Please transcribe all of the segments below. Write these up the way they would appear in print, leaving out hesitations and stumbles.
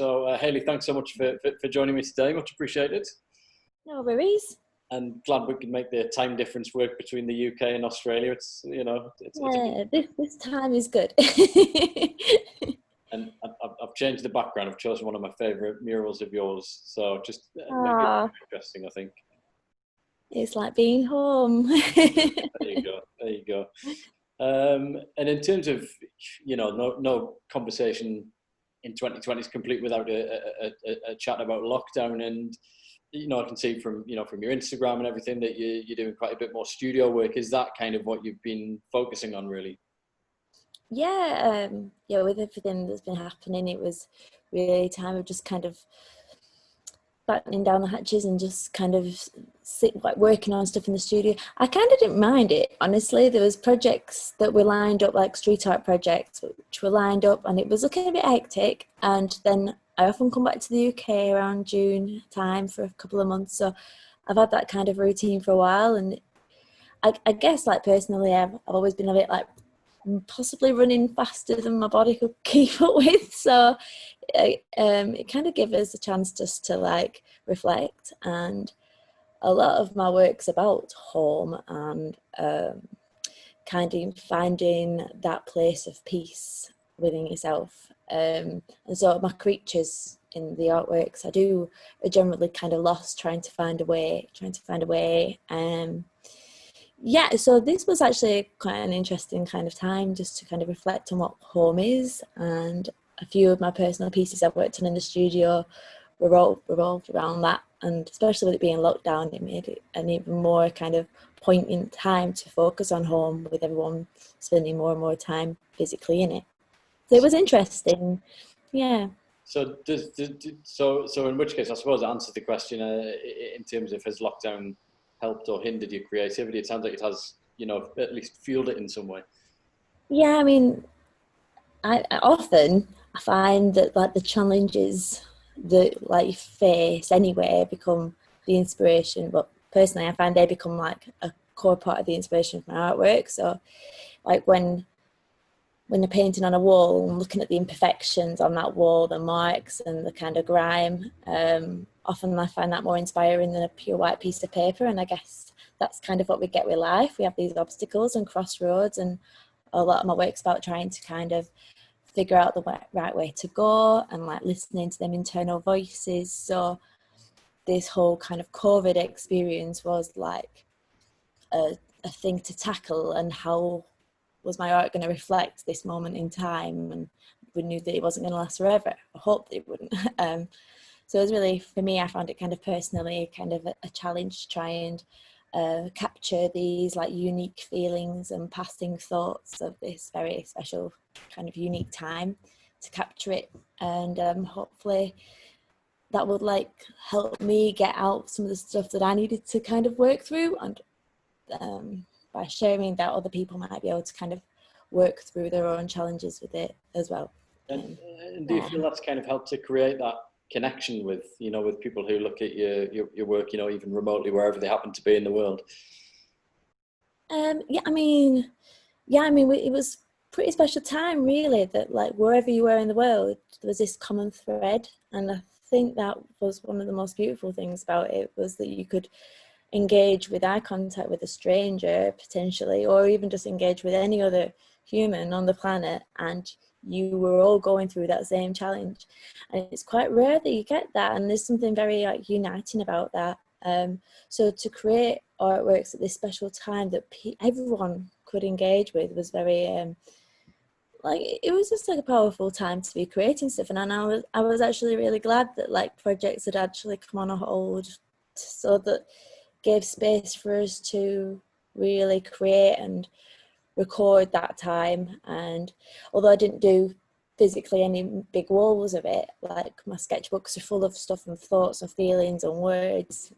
So Hayley, thanks so much for joining me today. Much appreciated. No worries. And glad we can make the time difference work between the UK and Australia. It's This time is good. And I've changed the background. I've chosen one of my favourite murals of yours. So just make it interesting, I think. It's like being home. There you go. And in terms of, no conversation in 2020 is complete without a chat about lockdown. And, I can see from your Instagram and everything that you're doing quite a bit more studio work. Is that kind of what you've been focusing on, really? Yeah, with everything that's been happening, it was really time of just kind of battening down the hatches and just kind of working on stuff in the studio. I kind of didn't mind it, honestly. There was projects that were lined up, like street art projects, which were lined up, and it was looking a bit hectic. And then I often come back to the UK around June time for a couple of months, so I've had that kind of routine for a while. And I guess, like, personally, I've always been a bit like possibly running faster than my body could keep up with, so it kind of gave us a chance just to like reflect. And a lot of my work's about home and kind of finding that place of peace within yourself, and so my creatures in the artworks are generally kind of lost, trying to find a way. Yeah, so this was actually quite an interesting kind of time just to kind of reflect on what home is. And a few of my personal pieces I've worked on in the studio revolved around that. And especially with it being lockdown, it made it an even more kind of poignant time to focus on home, with everyone spending more and more time physically in it. So it was interesting, yeah. So so in which case, I suppose it answers the question in terms of, has lockdown helped or hindered your creativity? It sounds like it has, at least fueled it in some way. Yeah, I mean, I often find that like the challenges that like you face anyway become the inspiration. But personally, I find they become like a core part of the inspiration for my artwork. So like when you're painting on a wall and looking at the imperfections on that wall, the marks and the kind of grime, often I find that more inspiring than a pure white piece of paper. And I guess that's kind of what we get with life. We have these obstacles and crossroads, and a lot of my work's about trying to kind of figure out the right way to go and like listening to them internal voices. So this whole kind of COVID experience was like a thing to tackle, and how was my art going to reflect this moment in time? And we knew that it wasn't going to last forever. I hoped it wouldn't. So it was really, for me, I found it kind of personally kind of a challenge to try and capture these like unique feelings and passing thoughts of this very special kind of unique time, to capture it. And hopefully that would like help me get out some of the stuff that I needed to kind of work through. And by sharing that, other people might be able to kind of work through their own challenges with it as well. And do you feel that's kind of helped to create that connection with, with people who look at your work, even remotely, wherever they happen to be in the world? Yeah, I mean, it was a pretty special time, really, that like wherever you were in the world, there was this common thread. And I think that was one of the most beautiful things about it, was that you could engage with eye contact with a stranger potentially, or even just engage with any other human on the planet, and you were all going through that same challenge. And it's quite rare that you get that, and there's something very like uniting about that. So to create artworks at this special time that everyone could engage with was very like, it was just like a powerful time to be creating stuff. And I was actually really glad that like projects had actually come on a hold, so that gave space for us to really create and record that time. And although I didn't do physically any big walls of it, like my sketchbooks are full of stuff and thoughts and feelings and words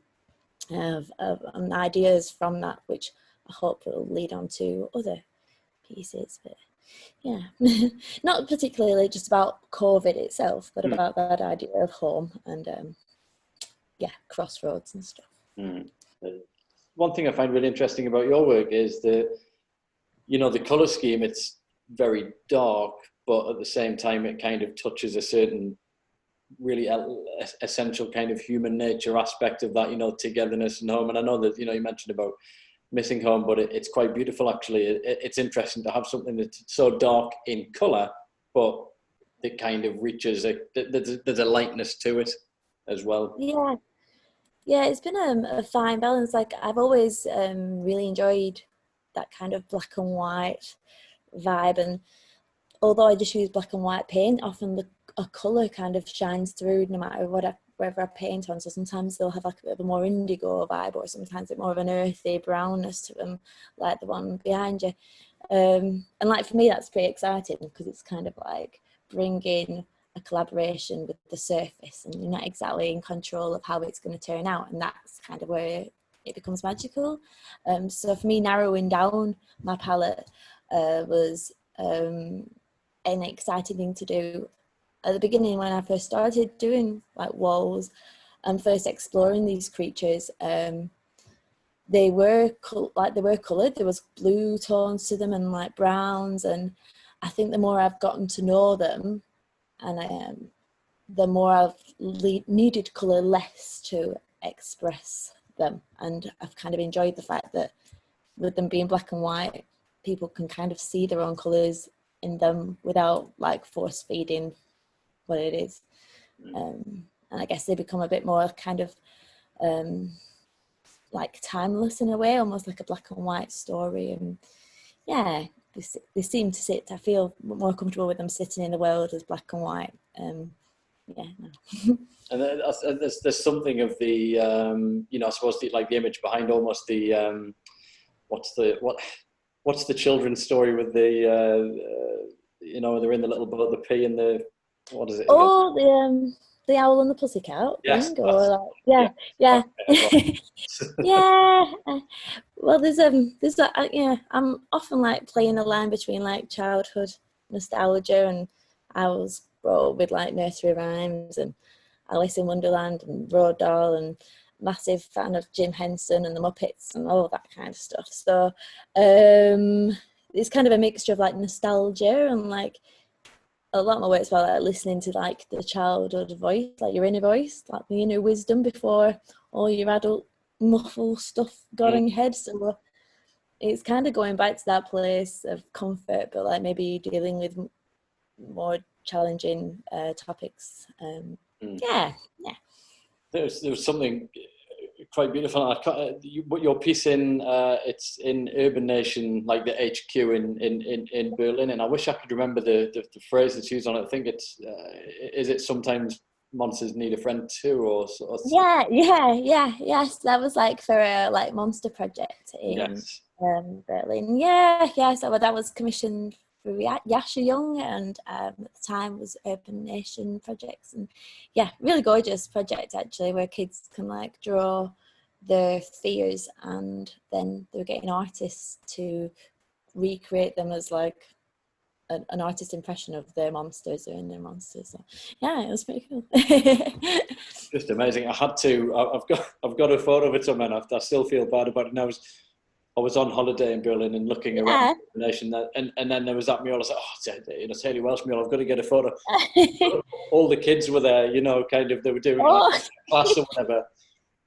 and ideas from that, which I hope will lead on to other pieces. But yeah, not particularly just about COVID itself, but about that idea of home and crossroads and stuff. One thing I find really interesting about your work is that, the colour scheme, it's very dark, but at the same time it kind of touches a certain really essential kind of human nature aspect of that, you know, togetherness and home. And I know that, you know, you mentioned about missing home, but it's quite beautiful actually. It's interesting to have something that's so dark in colour, but it kind of reaches there's a lightness to it as well. Yeah, it's been a fine balance. Like I've always really enjoyed that kind of black and white vibe, and although I just use black and white paint, often a colour kind of shines through no matter wherever I paint on. So sometimes they'll have like a bit of a more indigo vibe, or sometimes it's more of an earthy brownness to them, like the one behind you. And like for me, that's pretty exciting because it's kind of like bringing a collaboration with the surface, and you're not exactly in control of how it's going to turn out, and that's kind of where it becomes magical. So for me, narrowing down my palette was an exciting thing to do. At the beginning, when I first started doing like walls and first exploring these creatures, they were coloured. There was blue tones to them and like browns, and I think the more I've gotten to know them, and the more I've needed colour less to express them, and I've kind of enjoyed the fact that with them being black and white, people can kind of see their own colours in them without like force feeding what it is. And I guess they become a bit more kind of like timeless in a way, almost like a black and white story. And yeah, they seem to sit, I feel more comfortable with them sitting in the world as black and white. Yeah. No. And there's something of the, you know, I suppose the image behind almost the, what's the children's story with the, you know, they're in the little boat, the pea and the, what is it? Oh, the Owl and the Pussycat thing, or like, yeah. Yeah. Well, there's yeah, I'm often like playing the line between like childhood nostalgia, and I was brought up with like nursery rhymes and Alice in Wonderland and Roald Dahl, and massive fan of Jim Henson and the Muppets and all that kind of stuff. So it's kind of a mixture of like nostalgia and like a lot of my work as well, like listening to like the childhood voice, like your inner voice, like the inner wisdom before all your adult muffle stuff got in your head. So it's kind of going back to that place of comfort, but like maybe dealing with more challenging topics. Yeah. There was something quite beautiful. Your piece in it's in Urban Nation, like the HQ in Berlin, and I wish I could remember the phrase that's used on it. I think it's is it sometimes monsters need a friend too, or yes, that was like for a like monster project in Berlin. So that was commissioned for Yasha Young, and at the time was Urban Nation projects, and yeah, really gorgeous project actually, where kids can like draw their fears, and then they were getting artists to recreate them as like an artist impression of their monsters or in their monsters. So yeah, it was pretty cool. Just amazing. I've got a photo of it somewhere, and I still feel bad about it now. I was on holiday in Berlin and looking around the nation, and then there was that mural. I was like, oh, it's Hayley Welsh mural. I've got to get a photo. All the kids were there, you know, kind of, they were doing like class or whatever.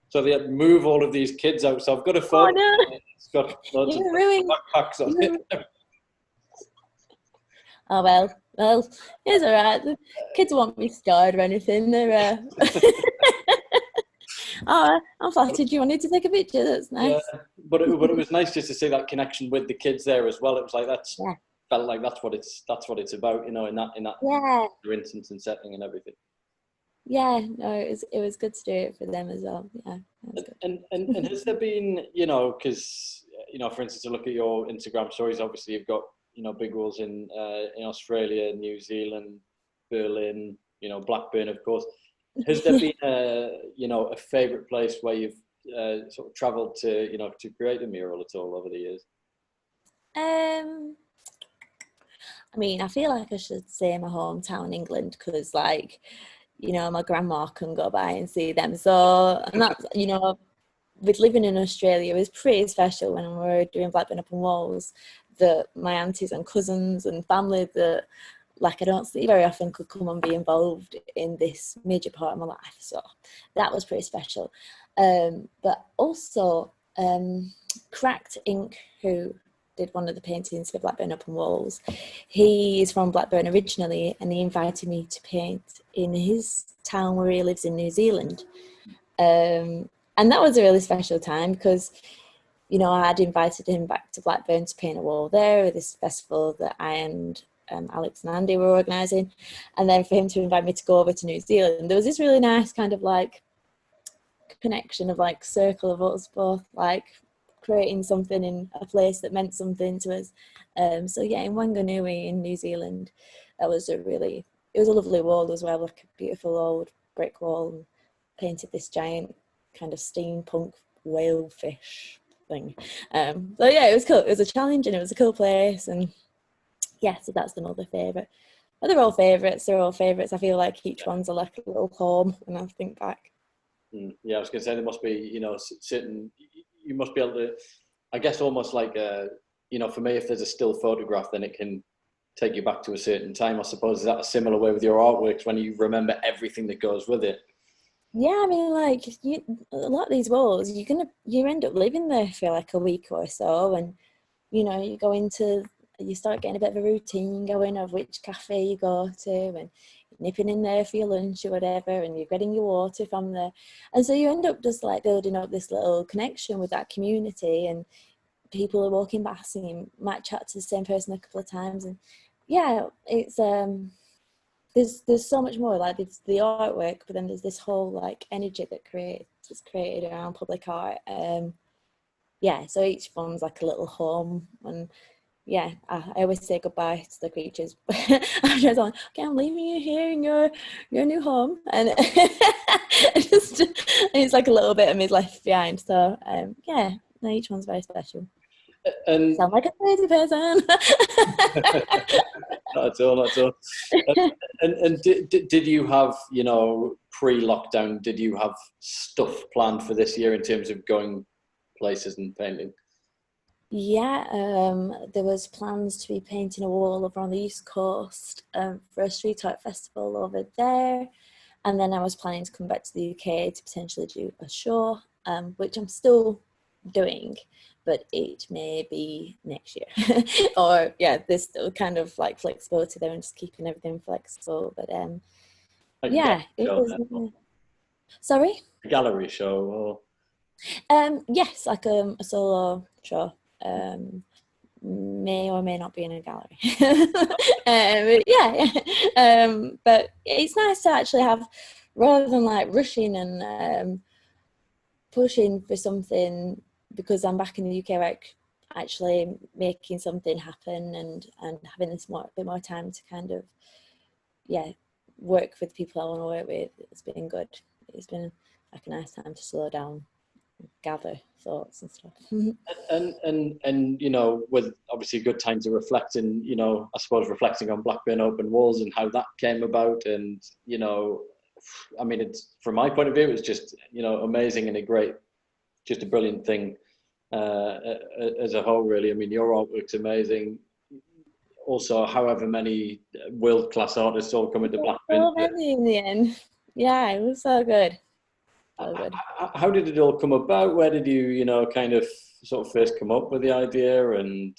So they had to move all of these kids out. So I've got a photo. Oh, no. It's got loads of backpacks on it. Oh, well, it's all right. The kids won't be scarred or anything. They're oh, I'm flattered you wanted to take a picture. That's nice. Yeah, but it was nice just to see that connection with the kids there as well. It was like felt like that's what it's about, you know, in that instance and setting and everything. Yeah, no, it was good to do it for them as well. Yeah. And has there been, you know, because, you know, for instance, to look at your Instagram stories, obviously you've got, you know, big roles in Australia, New Zealand, Berlin, you know, Blackburn, of course. Has there been a favourite place where you've sort of travelled to, you know, to create a mural at all over the years? I mean, I feel like I should say my hometown, England, because, like, you know, my grandma can go by and see them. So, and that's, you know, with living in Australia, it was pretty special when we were doing Blackburn Open Walls, that my aunties and cousins and family that like I don't see very often could come and be involved in this major part of my life. So that was pretty special. But also Cracked Ink, who did one of the paintings for Blackburn Open Walls, he is from Blackburn originally, and he invited me to paint in his town where he lives in New Zealand. And that was a really special time because, you know, I had invited him back to Blackburn to paint a wall there with this festival that I and Alex and Andy were organising. And then for him to invite me to go over to New Zealand, there was this really nice kind of like connection of like circle of us both like creating something in a place that meant something to us. So yeah, in Wanganui in New Zealand, that was it was a lovely wall as well, like a beautiful old brick wall, and painted this giant kind of steampunk whale fish thing. So yeah, it was cool. It was a challenge and it was a cool place, and yeah, so that's another favourite. But they're all favourites. I feel like each one's like a little home when I think back. Yeah, I was going to say there must be, you know, certain, you must be able to, I guess almost like, you know, for me, if there's a still photograph, then it can take you back to a certain time, I suppose. Is that a similar way with your artworks when you remember everything that goes with it? Yeah, I mean, like a lot of these walls, you end up living there for like a week or so, and you know, you start getting a bit of a routine going of which cafe you go to, and nipping in there for your lunch or whatever, and you're getting your water from there, and so you end up just like building up this little connection with that community, and people are walking past and you might chat to the same person a couple of times, and yeah, it's there's so much more, like it's the artwork, but then there's this whole like energy that is created around public art. Yeah, so each one's like a little home, and yeah, I always say goodbye to the creatures. I'm just like, okay, I'm leaving you here in your new home, and it's like a little bit of me left behind. So yeah, no, each one's very special. And sound like a crazy person. not at all, not at all. And did you have, you know, pre-lockdown, did you have stuff planned for this year in terms of going places and painting? Yeah, there was plans to be painting a wall over on the East Coast for a street art festival over there, and then I was planning to come back to the UK to potentially do a show, which I'm still doing, but it may be next year. Or yeah, there's still kind of like flexibility there and just keeping everything flexible. But Like yeah, it was. Sorry? A gallery show or? Yes, like a solo show. May or may not be in a gallery. But it's nice to actually have, rather than like rushing and pushing for something, because I'm back in the UK, like actually making something happen and having this bit more time to kind of work with people I want to work with. It's been good. It's been like a nice time to slow down, gather thoughts and stuff. and you know, with obviously a good time to reflect, and you know, I suppose reflecting on Blackburn Open Walls and how that came about, and you know, I mean, it's from my point of view, it's just, you know, amazing and just a brilliant thing as a whole, really. I mean, your artwork's amazing. Also, however many world-class artists all coming to Blackburn. So many in the end. Yeah, it was so good. How did it all come about? Where did you, you know, kind of sort of first come up with the idea? And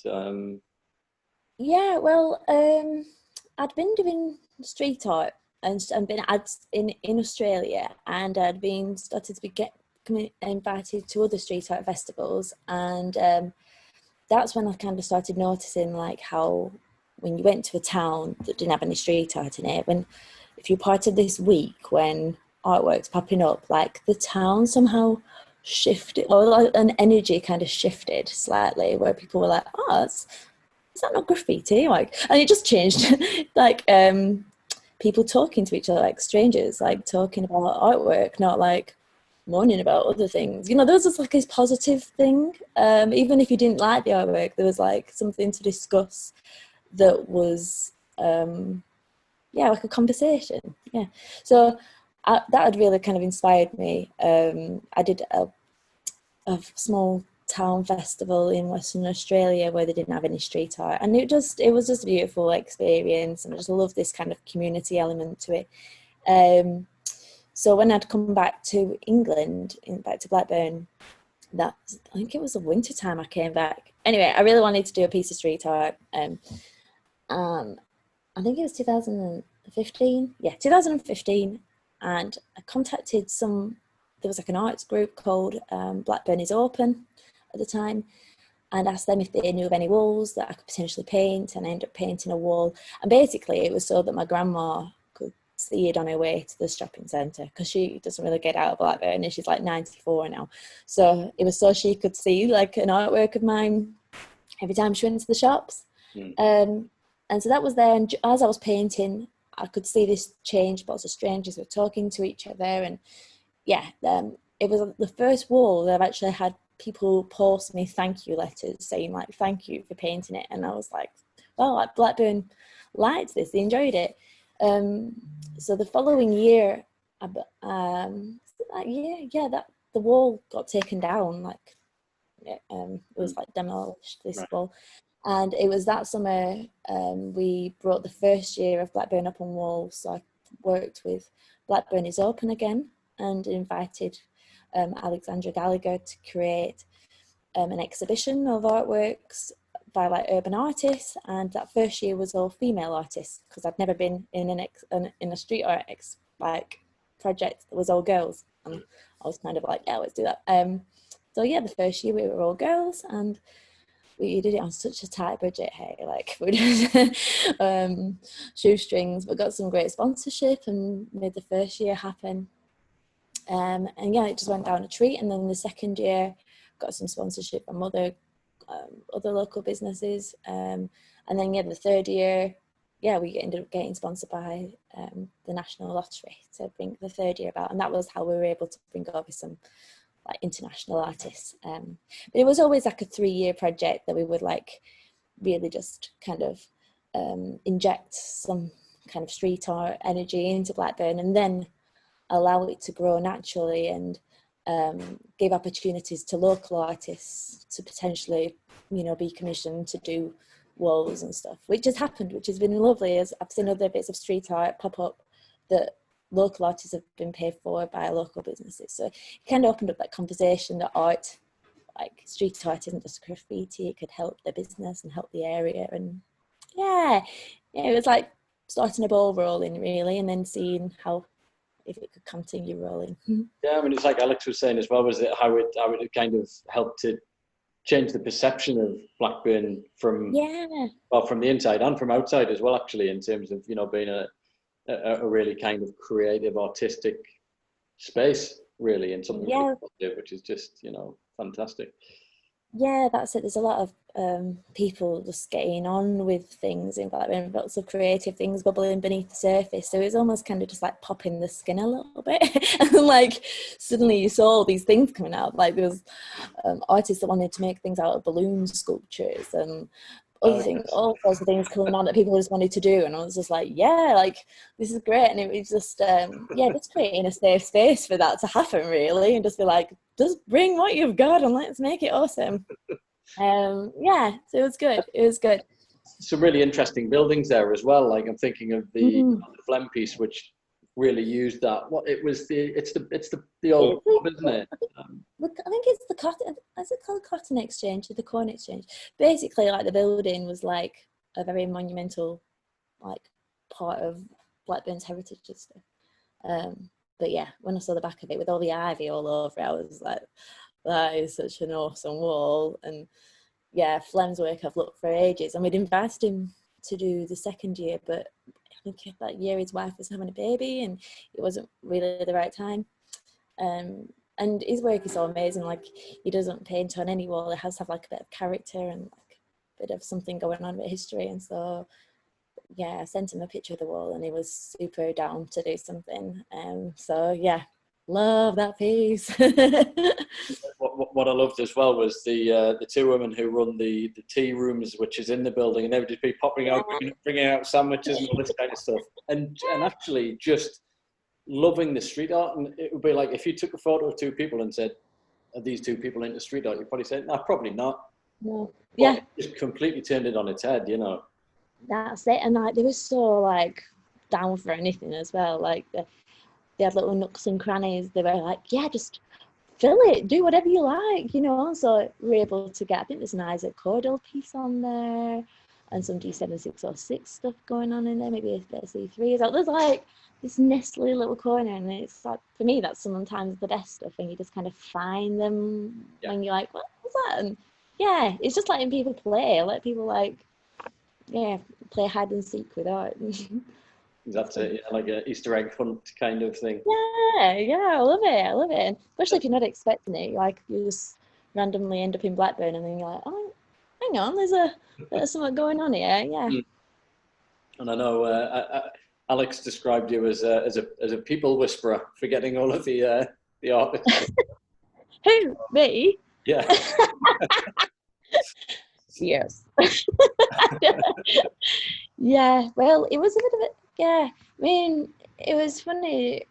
yeah, well, I'd been doing street art and been ads in Australia, and I'd been started to be invited to other street art festivals, and that's when I kind of started noticing like how when you went to a town that didn't have any street art in it, if you're part of this week when artwork's popping up, like the town somehow shifted, or like an energy kind of shifted slightly, where people were like, oh, is that not graffiti? Like, and it just changed. Like people talking to each other like strangers, like talking about artwork, not like moaning about other things. You know, there was just like this positive thing. Even if you didn't like the artwork, there was like something to discuss that was like a conversation. Yeah, so that had really kind of inspired me. I did a small town festival in Western Australia where they didn't have any street art, and it was just a beautiful experience, and I just love this kind of community element to it. So when I'd come back to England, back to Blackburn, I think it was the winter time I came back. Anyway, I really wanted to do a piece of street art. I think it was 2015. Yeah, 2015. And I contacted there was like an arts group called Blackburn is Open at the time, and asked them if they knew of any walls that I could potentially paint, and I ended up painting a wall. And basically it was so that my grandma could see it on her way to the shopping centre, because she doesn't really get out of Blackburn and she's like 94 now. So it was so she could see like an artwork of mine every time she went to the shops. And so that was there, and as I was painting, I could see this change, but the strangers were talking to each other. And yeah, it was the first wall that I've actually had people post me thank you letters saying like, thank you for painting it. And I was like, well, like Blackburn liked this, they enjoyed it. So the following year, the wall got taken down, like it was like demolished, this wall. And it was that summer we brought the first year of Blackburn Open Walls. So I worked with Blackburn is Open again, and invited Alexandra Gallagher to create an exhibition of artworks by like urban artists. And that first year was all female artists, because I'd never been in in a street art like project that was all girls. And I was kind of like, yeah, let's do that. So yeah, the first year we were all girls, and we did it on such a tight budget. Hey, like we did shoestrings, but got some great sponsorship and made the first year happen. And yeah, it just went down a treat. And then the second year, got some sponsorship from other local businesses. And then yeah, the third year, yeah, we ended up getting sponsored by the National Lottery to bring the third year about, and that was how we were able to bring over some like international artists. But it was always like a 3-year project that we would like really just kind of inject some kind of street art energy into Blackburn, and then allow it to grow naturally, and give opportunities to local artists to potentially, you know, be commissioned to do walls and stuff, which has happened, which has been lovely. As I've seen other bits of street art pop up that local artists have been paid for by local businesses. So it kind of opened up that conversation that art, like street art, isn't just graffiti. It could help the business and help the area. And yeah, it was like starting a ball rolling really, and then seeing if it could continue rolling. Yeah, I mean, it's like Alex was saying as well, was it how it kind of helped to change the perception of Blackburn from from the inside and from outside as well, actually, in terms of, you know, being a really kind of creative, artistic space, really, and something really positive, which is just, you know, fantastic. Yeah, that's it. There's a lot of people just getting on with things in Blackburn, lots of creative things bubbling beneath the surface. So it's almost kind of just like popping the skin a little bit. And like suddenly you saw all these things coming out. Like there was artists that wanted to make things out of balloon sculptures and other things, all sorts of things coming on that people just wanted to do. And I was just like, yeah, like this is great. And it was just just creating a safe space for that to happen, really, and just be like, just bring what you've got and let's make it awesome. So it was good. Some really interesting buildings there as well. Like I'm thinking of the Flem piece, which really used that. What it was it's the old pub, isn't it? I think it's the cotton. Is it called Cotton Exchange or the Corn Exchange? Basically, like the building was like a very monumental, like part of Blackburn's heritage and stuff. But yeah, when I saw the back of it with all the ivy all over it, I was like, that is such an awesome wall. And yeah, Flem's work I've looked for ages, and we'd invited him to do the second year, but I think that year his wife was having a baby and it wasn't really the right time. And his work is so amazing. Like he doesn't paint on any wall. It has to have like a bit of character and like a bit of something going on with history. And so yeah, I sent him a picture of the wall and he was super down to do something. So yeah, love that piece. What I loved as well was the two women who run the tea rooms, which is in the building, and they would just be popping out, bringing out sandwiches and all this kind of stuff, and actually just loving the street art. And it would be like if you took a photo of two people and said, are these two people in the street art? You probably say, no, probably not. No. But Yeah, it just completely turned it on its head, you know. that's it. And like they were so like down for anything as well. Like they had little nooks and crannies. They were like, yeah, just fill it, do whatever you like, you know. So we're able to get, I think there's an Isaac Cordell piece on there and some D7606 stuff going on in there, maybe a bit of C3. So there's like this nestly little corner, and it's like, for me, that's sometimes the best stuff, and you just kind of find them when you're like, what was that? And yeah, it's just letting people play, let people like, yeah, play hide and seek with art. That's it, yeah, like an Easter egg hunt kind of thing. Yeah, I love it. And especially if you're not expecting it, like you just randomly end up in Blackburn, and then you're like, oh, hang on, there's something going on here. Yeah. And I know Alex described you as a people whisperer, forgetting all of the artists. Who, me? Yeah. Yes. Yeah. Well, it was a bit of it. Yeah. I mean, it was funny.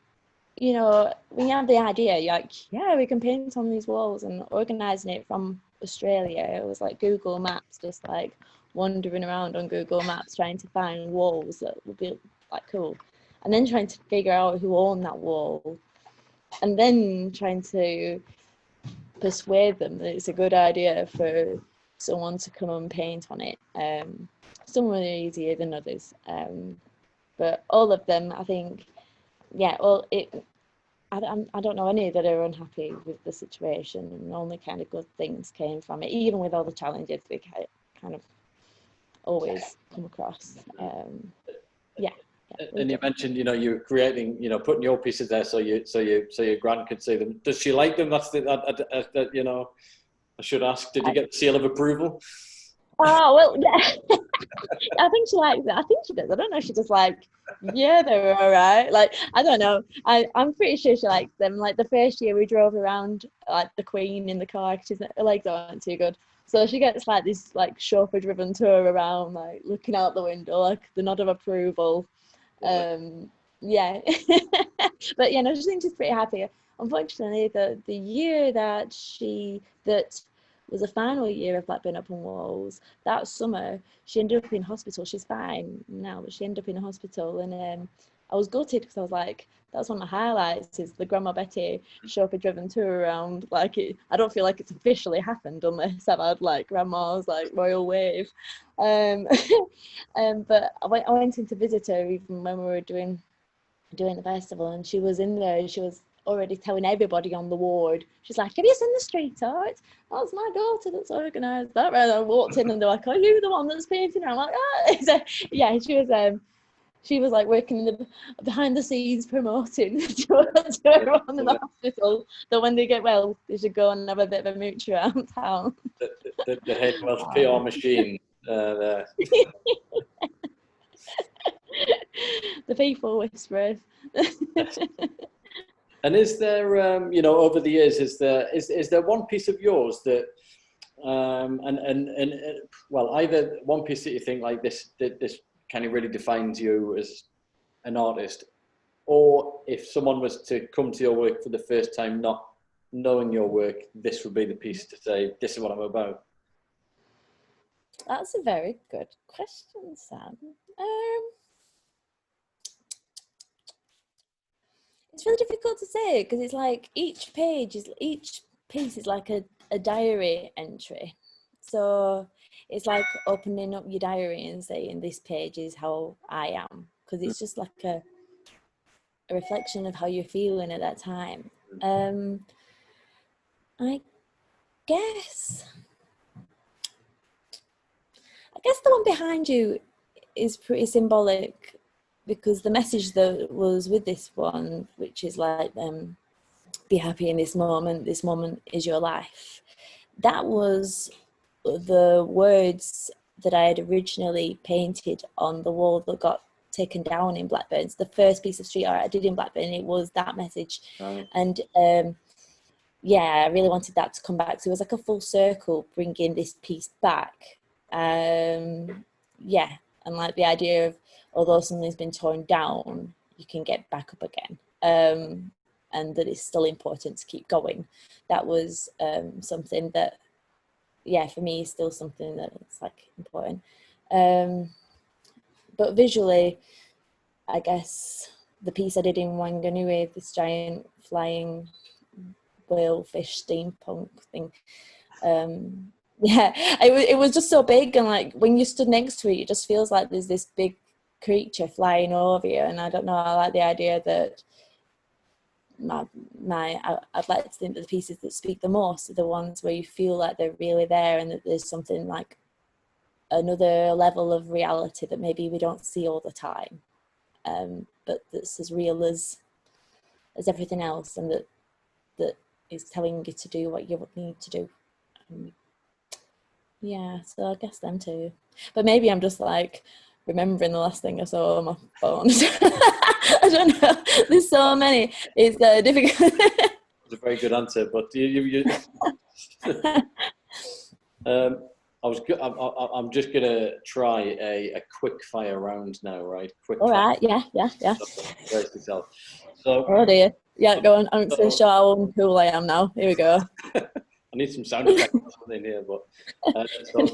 You know, when you have the idea, you're like, yeah, we can paint on these walls, and organising it from Australia, it was like Google Maps, just like wandering around on Google Maps trying to find walls that would be like cool, and then trying to figure out who owned that wall, and then trying to persuade them that it's a good idea for someone to come and paint on it. Some were easier than others, but all of them, I think, yeah, well, I don't know any that are unhappy with the situation, and only kind of good things came from it, even with all the challenges we kind of always come across. Yeah. And you mentioned, you know, you're creating, you know, putting your pieces there so your gran could see them. Does she like them? That's that you know, I should ask. Did you get the seal of approval? Oh well, yeah. I think she likes it. I think she does. I don't know. She just like, yeah, they were all right. Like, I don't know. I'm pretty sure she likes them. Like the first year we drove around like the Queen in the car, because her legs aren't too good. So she gets like this like chauffeur-driven tour around, like looking out the window, like the nod of approval. Yeah. But yeah, no, she thinks she's pretty happy. Unfortunately, the year that was the final year of Blackburn Open Walls, that summer she ended up in hospital. She's fine now, but she ended up in a hospital, and I was gutted, because I was like, that's one of my highlights, is the Grandma Betty chauffeur-driven tour around. Like, I don't feel like it's officially happened unless I've had like Grandma's like royal wave. But I went in to visit her even when we were doing the festival, and she was in there. She was already telling everybody on the ward. She's like, have you seen the street art? That's my daughter that's organised that. And I walked in, and they're like, are you the one that's painting? And I'm like, ah. So, yeah, she was like working in the behind the scenes promoting to everyone in the hospital, that when they get well, they should go and have a bit of a mooch around town. The Hayley Welsh PR machine there. The people whisperers. And is there, you know, over the years, is there one piece of yours that, well, either one piece that you think like this kind of really defines you as an artist, or if someone was to come to your work for the first time, not knowing your work, this would be the piece to say, this is what I'm about? That's a very good question, Sam. It's really difficult to say, because it's like each piece is like a diary entry. So it's like opening up your diary and saying, this page is how I am, because it's just like a reflection of how you're feeling at that time. I guess the one behind you is pretty symbolic, because the message that was with this one, which is like, be happy in this moment is your life, that was the words that I had originally painted on the wall that got taken down in Blackburn. It's the first piece of street art I did in Blackburn. It was that message. Right. And yeah, I really wanted that to come back. So it was like a full circle, bringing this piece back. Yeah, and like the idea of, although something's been torn down, you can get back up again. and that it's still important to keep going. That was something that, yeah, for me is still something that it's like important. But visually, I guess the piece I did in Wanganui, this giant flying whalefish steampunk thing, yeah, it was just so big, and like when you stood next to it, it just feels like there's this big creature flying over you. And I don't know, I like the idea that I'd like to think that the pieces that speak the most are the ones where you feel like they're really there, and that there's something like another level of reality that maybe we don't see all the time, but that's as real as everything else, and that is telling you to do what you need to do. Yeah, so I guess them too. But maybe I'm just like remembering the last thing I saw on my phone. I don't know. There's so many. It's difficult. It's a very good answer, but I'm just gonna try a quick fire round now, right? Quick. All right. Fire. Yeah. Brace yourself. So. Oh dear. Yeah, go on. I'm so sure how cool I am now. Here we go. I need some sound effects or something here, but so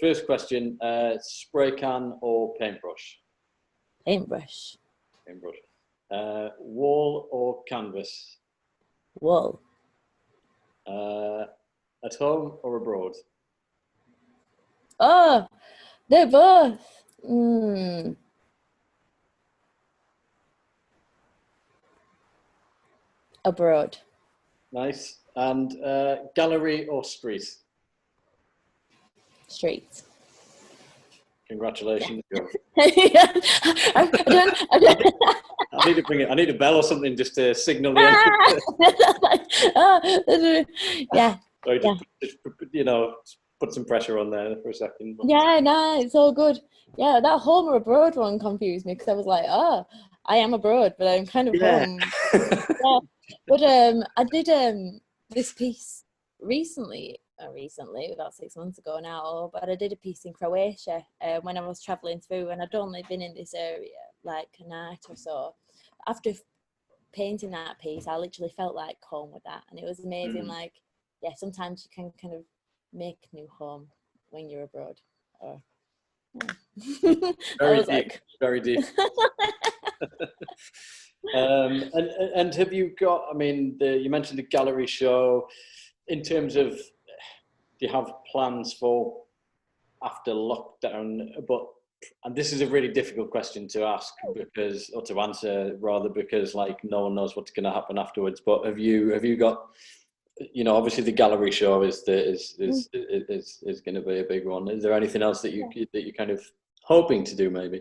first question: spray can or paintbrush? Paintbrush. Paintbrush. Wall or canvas? Wall. At home or abroad? Oh, they're both. Abroad. Nice. And gallery or street? Street. Congratulations. Yeah. I need to bring it. I need a bell or something just to signal the end. Yeah. Sorry, just, put some pressure on there for a second. Yeah, no, it's all good. Yeah, that home or abroad one confused me, because I was like, oh, I am abroad, but I'm kind of home. Yeah. But I did this piece recently, about 6 months ago now, but I did a piece in Croatia when I was travelling through, and I'd only been in this area like a night or so. After painting that piece, I literally felt like home with that, and it was amazing. Like, yeah, sometimes you can kind of make a new home when you're abroad. Very deep. Very deep. And have you got? I mean, you mentioned the gallery show. In terms of, do you have plans for after lockdown? And this is a really difficult question to ask to answer rather, because like no one knows what's going to happen afterwards. But have you got? Obviously the gallery show is going to be a big one. Is there anything else that you kind of hoping to do maybe?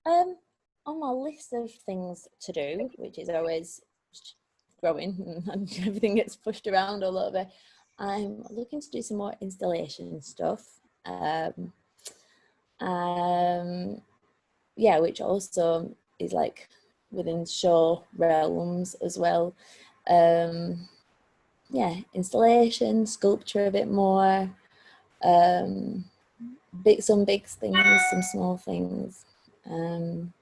On my list of things to do, which is always growing and everything gets pushed around a little bit, I'm looking to do some more installation stuff. Which also is like within show realms as well. Installation, sculpture a bit more, some big things, some small things, and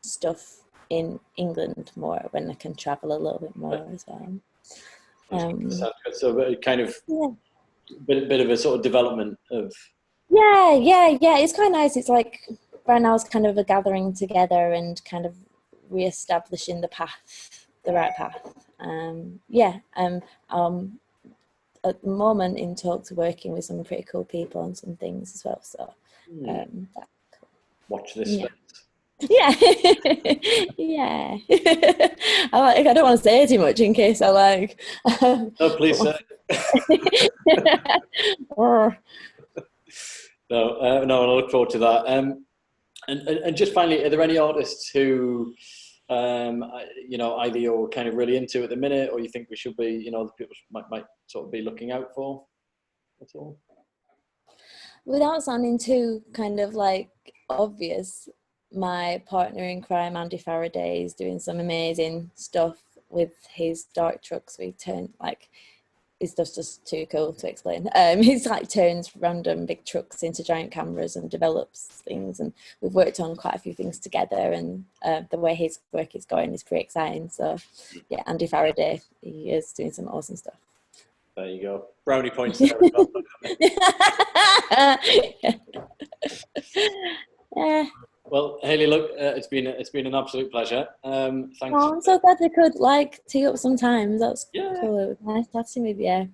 stuff in England more when I can travel a little bit more as well. So kind of bit of a sort of development of. Yeah. It's quite nice. It's like right now it's kind of a gathering together and kind of re-establishing the right path. At the moment in talks working with some pretty cool people on some things as well. So watch this space. Yeah. Yeah. I don't want to say too much in case I like. No, please say. No, I look forward to that. And just finally, are there any artists who, either you're kind of really into at the minute, or you think we should be, the people might sort of be looking out for at all? Without sounding too kind of like obvious, my partner in crime, Andy Faraday, is doing some amazing stuff with his dark trucks. We turned like his stuff's just too cool to explain. He's like turns random big trucks into giant cameras and develops things, and we've worked on quite a few things together, and the way his work is going is pretty exciting. So yeah, Andy Faraday, he is doing some awesome stuff. There you go. Brownie points there as well. Yeah. Well, Hayley, look, it's been an absolute pleasure. Thanks. Oh, I'm so glad we could like tee up sometimes. That's Yeah. cool. It was nice chatting with you.